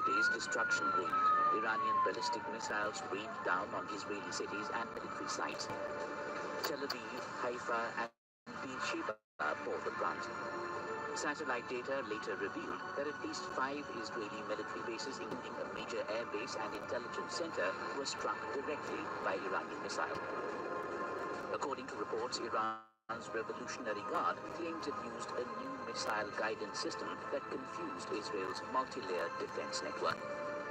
days, destruction reigned. Iranian ballistic missiles rained down on Israeli cities and military sites. Tel Aviv, Haifa, and Beersheba bore the brunt. Satellite data later revealed that at least 5 Israeli military bases, including a major air base and intelligence center, were struck directly by Iranian missile. According to reports, Iran's Revolutionary Guard claimed it used a new missile guidance system that confused Israel's multi-layered defense network.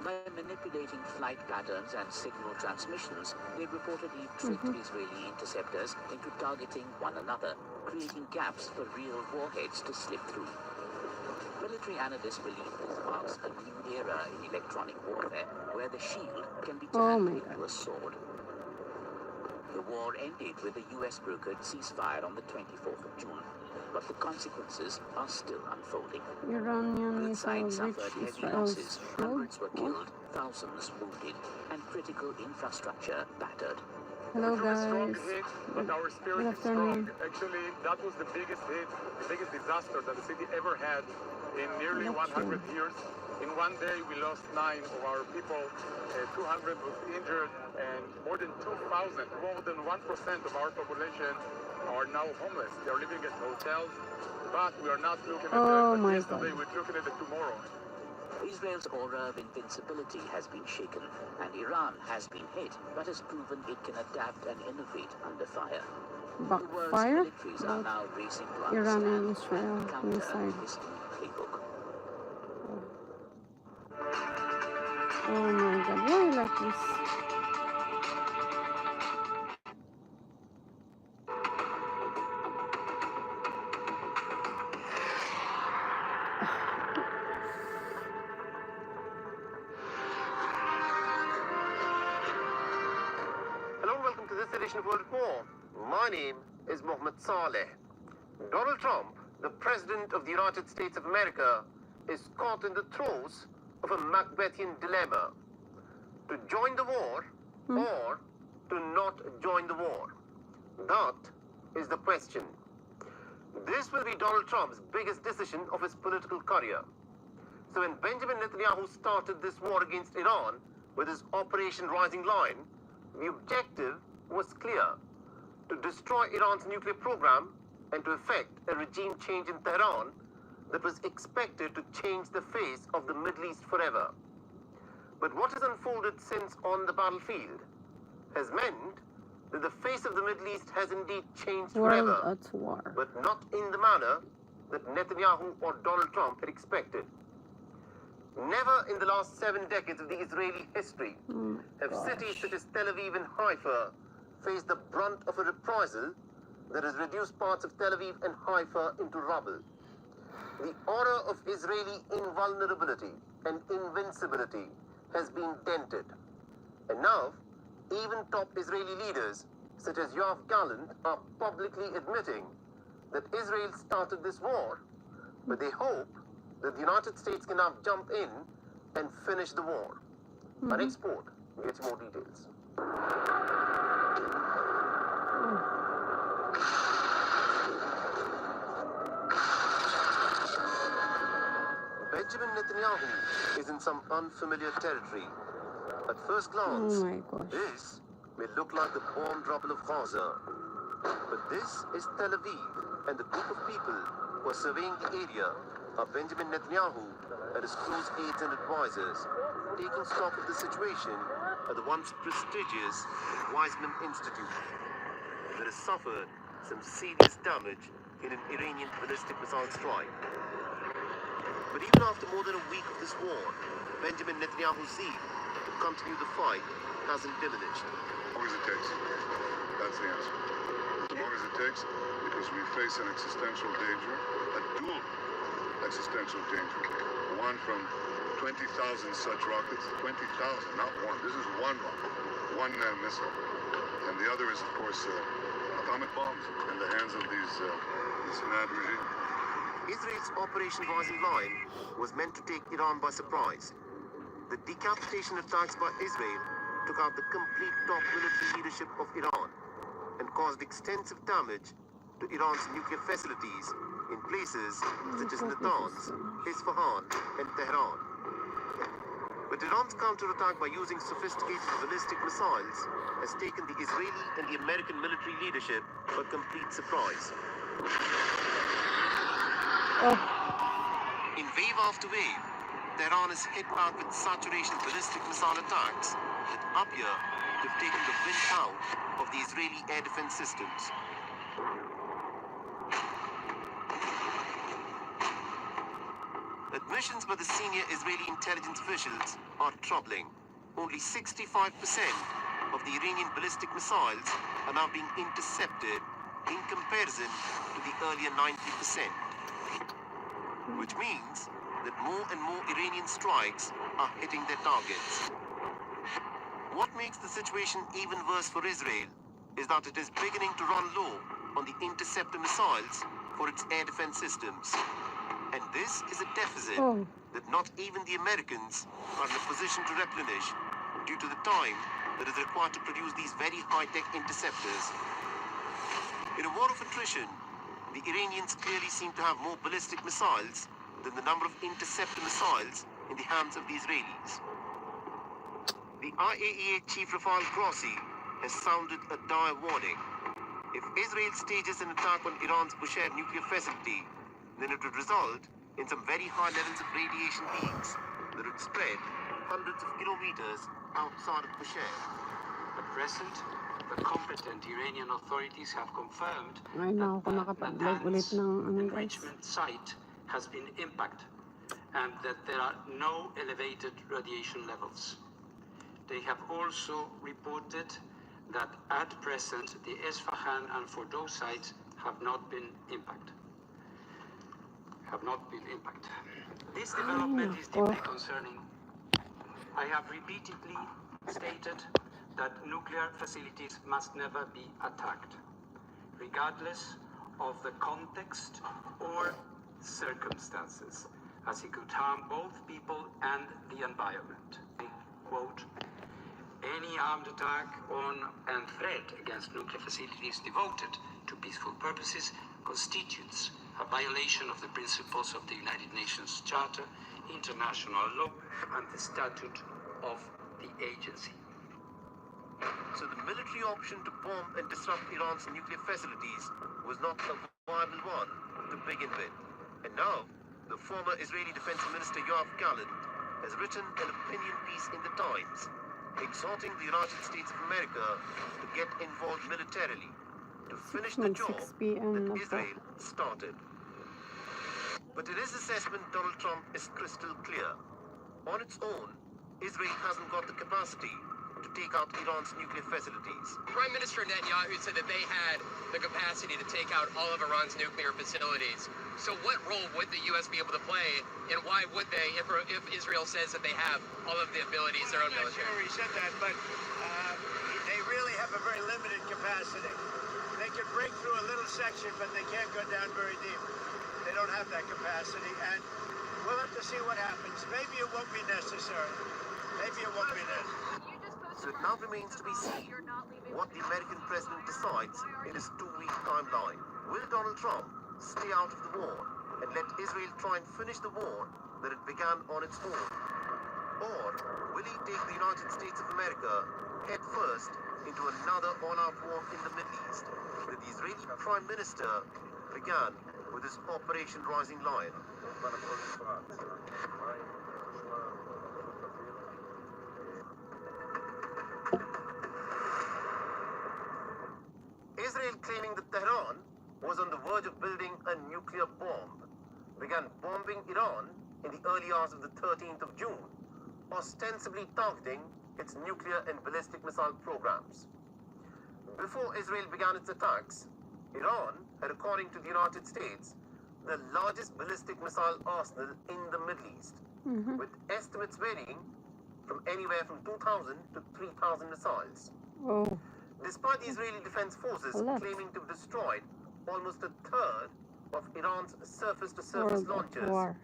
By manipulating flight patterns and signal transmissions, they reportedly tricked Israeli interceptors into targeting one another, creating gaps for real warheads to slip through. Military analysts believe this marks a new era in electronic warfare, where the shield can be turned into a sword. The war ended with a US-brokered ceasefire on the 24th of June, but the consequences are still unfolding. Iranian Both sides missile suffered reached heavy Israel's losses, hundreds were killed, thousands wounded, and critical infrastructure battered. Hello guys, But our spirit is strong. Actually, that was the biggest hit, the biggest disaster that the city ever had in nearly 100 years. In one day, we lost 9 of our people, 200 was injured, and more than 2,000, more than 1% of our population are now homeless. They're living at hotels, but we are not looking at yesterday, we're looking at the tomorrow. Israel's aura of invincibility has been shaken, and Iran has been hit, but has proven it can adapt and innovate under fire. The world's militaries are now racing to Iran and understand Israel and counter inside. this new playbook. Oh my god, why you like this? Hello and welcome to this edition of World at War. My name is Mohammed Saleh. Donald Trump, the President of the United States of America, is caught in the throes of a Macbethian dilemma: to join the war or to not join the war. That is the question. This will be Donald Trump's biggest decision of his political career. So when Benjamin Netanyahu started this war against Iran with his Operation Rising Lion, the objective was clear: to destroy Iran's nuclear program and to effect a regime change in Tehran that was expected to change the face of the Middle East forever. But what has unfolded since on the battlefield has meant that the face of the Middle East has indeed changed forever, World at war. but not in the manner that Netanyahu or Donald Trump had expected. Never in the last 7 decades of the Israeli history have cities such as Tel Aviv and Haifa faced the brunt of a reprisal that has reduced parts of Tel Aviv and Haifa into rubble. The aura of Israeli invulnerability and invincibility has been dented. And now, even top Israeli leaders such as Yoav Gallant are publicly admitting that Israel started this war, but they hope that the United States can now jump in and finish the war. Our next port gets more details. Benjamin Netanyahu is in some unfamiliar territory. At first glance, this may look like the bombed rubble of Gaza. But this is Tel Aviv, and the group of people who are surveying the area are Benjamin Netanyahu and his close aides and advisors. Taking stock of the situation at the once prestigious Weizmann Institute that has suffered some serious damage in an Iranian ballistic missile strike. But even after more than a week of this war, Benjamin Netanyahu's zeal to continue the fight hasn't diminished. As long as it takes. That's the answer. As long as it takes, because we face an existential danger, a dual existential danger. One from 20,000 such rockets, 20,000, not one. This is one rocket, one missile. And the other is, of course, atomic bombs in the hands of this mad regime. Israel's Operation Rising Lion was meant to take Iran by surprise. The decapitation attacks by Israel took out the complete top military leadership of Iran and caused extensive damage to Iran's nuclear facilities in places such as Natanz, Isfahan, and Tehran. But Iran's counterattack by using sophisticated ballistic missiles has taken the Israeli and the American military leadership by complete surprise. In wave after wave, Tehran is hit back with saturation ballistic missile attacks that appear to have taken the wind out of the Israeli air defense systems. Admissions by the senior Israeli intelligence officials are troubling. Only 65% of the Iranian ballistic missiles are now being intercepted in comparison to the earlier 90%. Which means that more and more Iranian strikes are hitting their targets. What makes the situation even worse for Israel is that it is beginning to run low on the interceptor missiles for its air defense systems. And this is a deficit that not even the Americans are in a position to replenish due to the time that is required to produce these very high-tech interceptors. In a war of attrition, the Iranians clearly seem to have more ballistic missiles than the number of interceptor missiles in the hands of the Israelis. The IAEA chief Rafael Grossi has sounded a dire warning. If Israel stages an attack on Iran's Bushehr nuclear facility, then it would result in some very high levels of radiation peaks that would spread hundreds of kilometers outside of Bushehr. At present, the competent Iranian authorities have confirmed Ay, that ako nakapag-live ulit Natanz ng ano, guys. enrichment site has been impacted and that there are no elevated radiation levels. They have also reported that at present the Esfahan and Fordow sites have not been impacted. This development is deeply concerning. I have repeatedly stated that nuclear facilities must never be attacked, regardless of the context or circumstances, as it could harm both people and the environment. I quote, "Any armed attack on and threat against nuclear facilities devoted to peaceful purposes constitutes a violation of the principles of the United Nations Charter, international law, and the statute of the agency." So the military option to bomb and disrupt Iran's nuclear facilities was not a viable one to begin with. And now, the former Israeli Defense Minister Yoav Gallant has written an opinion piece in the Times, exhorting the United States of America to get involved militarily to finish the job 6 p.m. that na po. Israel started. But in his assessment, Donald Trump is crystal clear. On its own, Israel hasn't got the capacity to take out Iran's nuclear facilities. Prime Minister Netanyahu said that they had the capacity to take out all of Iran's nuclear facilities. So what role would the U.S. be able to play, and why would they, if Israel says that they have all of the abilities, their own I'm not military? sure he said that, but they really have a very limited capacity. They can break through a little section, but they can't go down very deep. They don't have that capacity, and we'll have to see what happens. Maybe it won't be necessary. Maybe it won't be necessary. So it now remains to be seen what the American president decides in his 2-week timeline. Will Donald Trump stay out of the war and let Israel try and finish the war that it began on its own? Or will he take the United States of America head first into another all-out war in the Middle East that the Israeli Prime Minister began with his Operation Rising Lion? Israel, claiming that Tehran was on the verge of building a nuclear bomb, began bombing Iran in the early hours of the 13th of June, ostensibly targeting its nuclear and ballistic missile programs. Before Israel began its attacks, Iran had, according to the United States, the largest ballistic missile arsenal in the Middle East, with estimates varying from anywhere from 2,000 to 3,000 missiles. Oh, Despite the Israeli Defense Forces claiming to have destroyed almost a third of Iran's surface-to-surface World of launchers, War.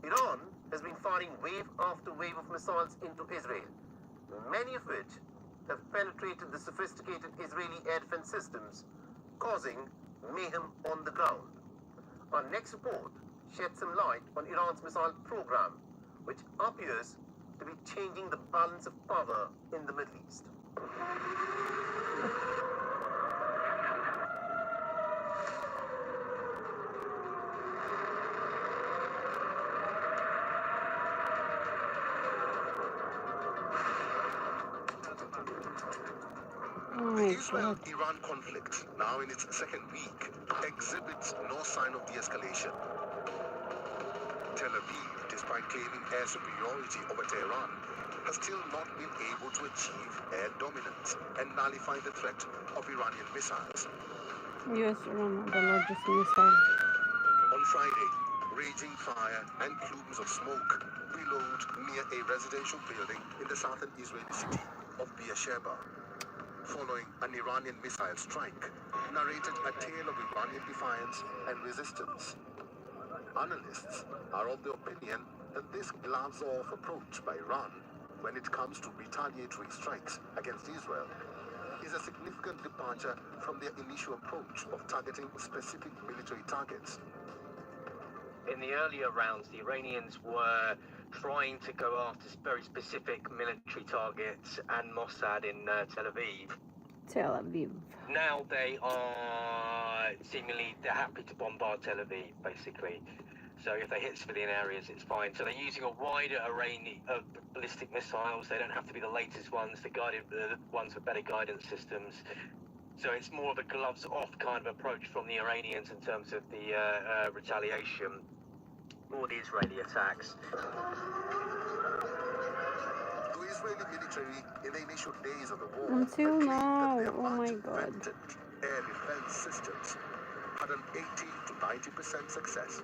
Iran has been firing wave after wave of missiles into Israel, many of which have penetrated the sophisticated Israeli air defense systems, causing mayhem on the ground. Our next report sheds some light on Iran's missile program, which appears to be changing the balance of power in the Middle East. The Israel-Iran conflict, now in its second week, exhibits no sign of de-escalation. Tel Aviv, despite claiming air superiority over Tehran, has still not been able to achieve air dominance and nullify the threat of Iranian missiles. US Iran, the largest missile. On Friday, raging fire and plumes of smoke billowed near a residential building in the southern Israeli city of Beersheba, following an Iranian missile strike, narrated a tale of Iranian defiance and resistance. Analysts are of the opinion that this gloves-off approach by Iran when it comes to retaliatory strikes against Israel is a significant departure from their initial approach of targeting specific military targets. In the earlier rounds, the Iranians were trying to go after very specific military targets and Mossad in Tel Aviv. Tel Aviv. Now they are seemingly, they're happy to bombard Tel Aviv, basically. So if they hit civilian areas, it's fine. So they're using a wider array of ballistic missiles. They don't have to be the latest ones, the ones with better guidance systems. So it's more of a gloves-off kind of approach from the Iranians in terms of the retaliation or the Israeli attacks. The Israeli military, in the initial days of the war, Until claimed now, that their oh my much God. invented air defense systems had an 80 to 90% success.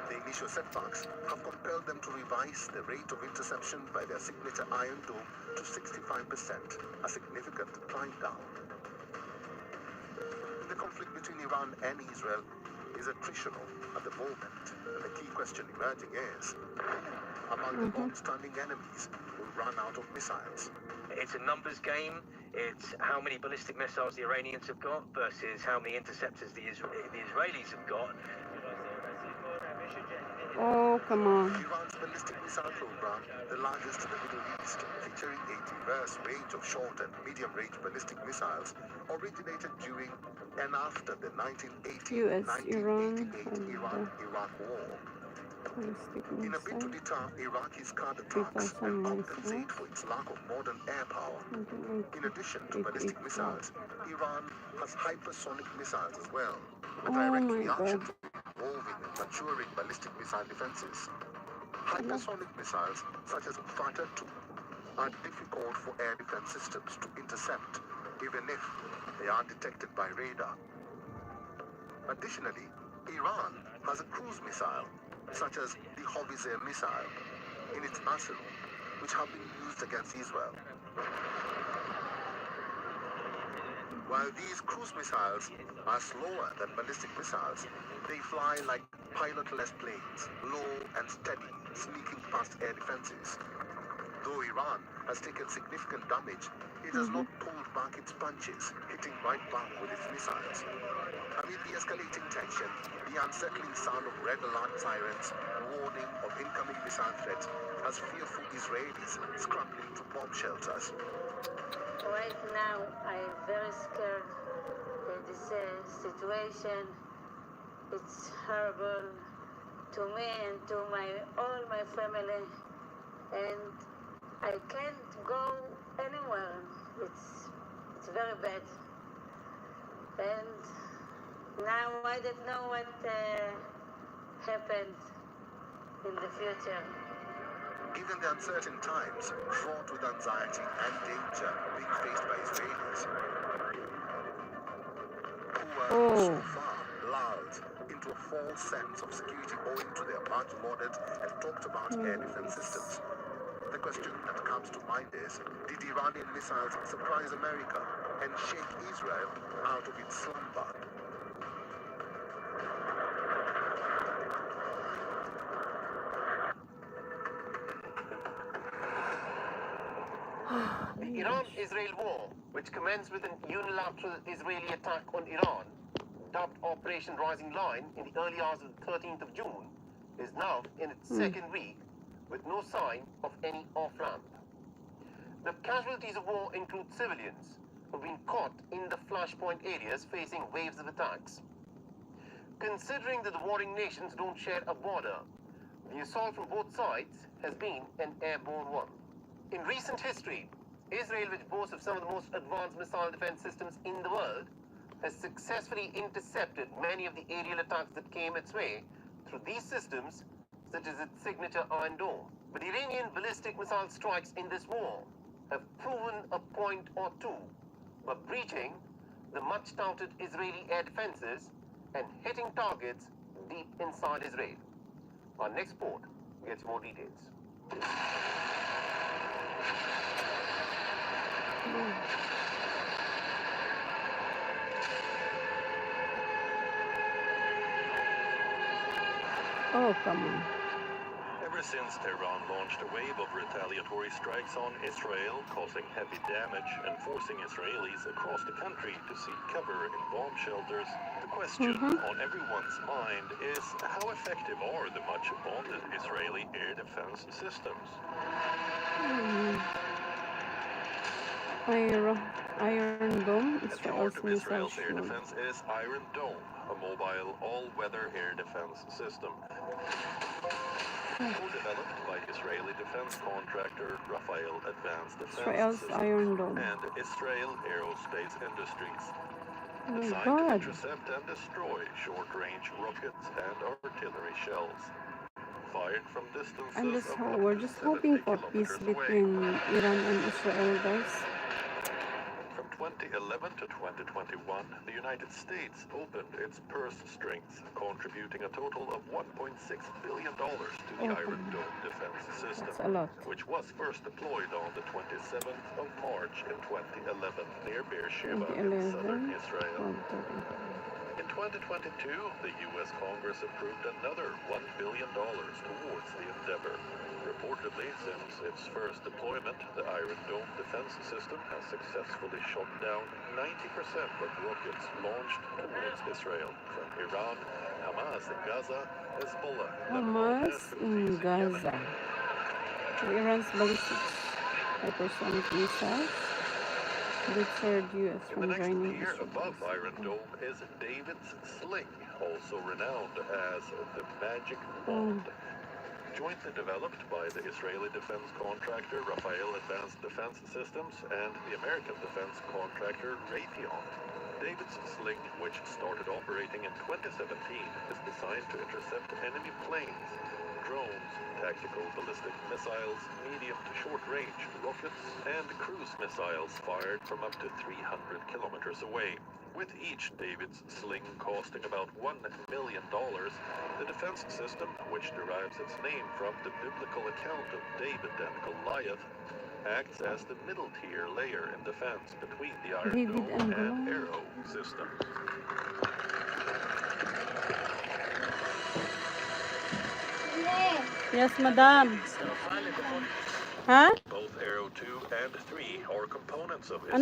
The initial setbacks have compelled them to revise the rate of interception by their signature Iron Dome to 65%, a significant climb down. The conflict between Iran and Israel is attritional at the moment, and the key question emerging is, among the long-standing enemies who run out of missiles. It's a numbers game. It's how many ballistic missiles the Iranians have got versus how many interceptors the Israelis have got. Oh, come on. Iran's ballistic missile program, the largest in the Middle East, featuring a diverse range of short and medium-range ballistic missiles, originated during and after the 1988 Iran-Iraq War. In a bid to deter Iraqi Scud attacks and compensate for its lack of modern air power. In addition to ballistic missiles, Iran has hypersonic missiles as well, a direct reaction to evolving and maturing ballistic missile defenses. Hypersonic missiles, such as Fatah-2, are difficult for air defense systems to intercept, even if they are detected by radar. Additionally, Iran has a cruise missile, such as the Howitzer missile, in its arsenal, which have been used against Israel. While these cruise missiles are slower than ballistic missiles, they fly like pilotless planes, low and steady, sneaking past air defenses. Though Iran has taken significant damage, it has not pulled back its punches, hitting right back with its missiles. Amid the escalating tension, the unsettling sound of red alert sirens, warning of incoming missile threats, has fearful Israelis scrambling to bomb shelters. Right now, I'm very scared in this situation. It's horrible to me and to all my family, and I can't go anywhere. It's very bad, and now I don't know what happened in the future. Given the uncertain times, fraught with anxiety and danger being faced by Israelis, who were so far lulled into a false sense of security owing to their much lauded and talked about air defense systems. The question that comes to mind is, did Iranian missiles surprise America and shake Israel out of its slumber? The Iran-Israel war, which commenced with an unilateral Israeli attack on Iran, dubbed Operation Rising Line in the early hours of the 13th of June, is now in its second week with no sign of any off-ramp. The casualties of war include civilians who've been caught in the flashpoint areas facing waves of attacks. Considering that the warring nations don't share a border, the assault from both sides has been an airborne one. In recent history, Israel, which boasts of some of the most advanced missile defense systems in the world, has successfully intercepted many of the aerial attacks that came its way through these systems, such as its signature Iron Dome. But Iranian ballistic missile strikes in this war have proven a point or two by breaching the much-touted Israeli air defenses and hitting targets deep inside Israel. Our next port gets more details. Oh, come on. Ever since Tehran launched a wave of retaliatory strikes on Israel, causing heavy damage and forcing Israelis across the country to seek cover in bomb shelters, the question on everyone's mind is how effective are the much vaunted Israeli air defense systems? Iron Dome, At the heart of Israel's air defense is Iron Dome, a mobile all-weather air defense system. Co-developed by Israeli defense contractor Rafael Advanced Defense Israel's Systems Iron Dome. and Israel Aerospace Industries. Oh my Designed to God. intercept and destroy short-range rockets and artillery shells. Fired from distances of up We're to just 70 hoping for peace kilometers away. between Iran and Israel, guys. From 2011 to 2021, the United States opened its purse strings, contributing a total of $1.6 billion to the Iron Dome defense system, That's a lot. which was first deployed on the 27th of March in 2011 near Beersheba in southern Israel. In 2022, the U.S. Congress approved another $1 billion towards the endeavor. Reportedly, since its first deployment, the Iron Dome defense system has successfully shot down 90% of rockets launched towards Israel from Iran, Hamas in Gaza, Hezbollah, Lebanon, and Hamas Houthis in Yemen. Gaza. Iran's ballistic hypersonic missiles deterred U.S. In the from next joining tier Israel. above Iron Dome is David's Sling, also renowned as the Magic Wand. Jointly developed by the Israeli defense contractor Rafael Advanced Defense Systems and the American defense contractor Raytheon. David's Sling, which started operating in 2017, is designed to intercept enemy planes, drones, tactical ballistic missiles, medium to short range rockets, and cruise missiles fired from up to 300 kilometers away. With each David's Sling costing about $1 million, the defense system, which derives its name from the biblical account of David and Goliath, acts as the middle tier layer in defense between the Iron Dome and Arrow systems. Yes, madam. Huh? Both Arrow 2 and 3 are components of Ano